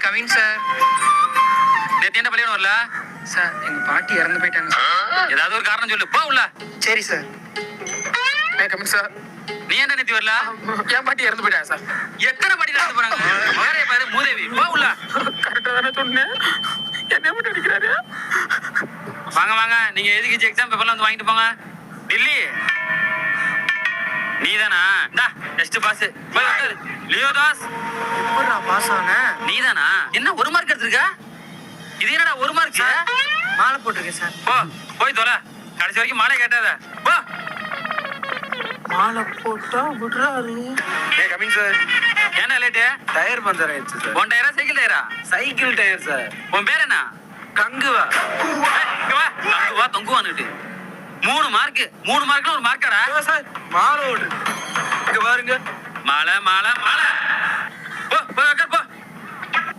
Kavin sir. நேத்து என்ன பள்ளியோட வரல சார் எங்க பாட்டி இறந்து போயிட்டாங்க சார். ஏதாவது ஒரு காரணம் சொல்லு போ உள்ள. சரி சார். கவின் சார். நீ என்ன நேத்து வரல? என் பாட்டி இறந்து போயிட்டாங்க சார். எத்தனை பாட்டி இறந்து போறாங்க? மகரே பாரு மூதேவி போ உள்ள. கரெக்டா தானே சொன்னேன். என்ன மட்டும் அடிக்கிறாரு? வாங்க வாங்க நீங்க எதுக்கு எக்ஸாம் பேப்பர்லாம் வந்து வாங்கிட்டு போங்க. டில்லி நீதானா? இந்தா டெஸ்ட் பாஸ். போய் உட்காரு. லியோதாஸ் எப்படா பாஸ் ஆனேன்? நீதானா? என்ன ஒரு மார்க் எடுத்துருக்க? இது என்னடா ஒரு மார்க்? மாலை போட்டிருக்கேன் சார். போ போய் தொலை. கடைசி வரைக்கும் மாலை கேட்டாத போ. மாலை போட்டா விடுறாரு. Coming sir. என்ன லேட்டு? டயர் பஞ்சர் ஆயிடுச்சு சார். உன் டயரா சைக்கிள் டயரா? Cycle tyre sir. உன் பேர் என்ன? கங்குவா. இங்க வா. கங்குவா தொங்குவான்னுட்டு 3 மார்க். 3 மார்க்ல ஒரு மார்க்கடா சார் மாலை ஓடு. இங்க பாருங்க. மாலை மாலை மாலை. போ போய் உட்கார் போ.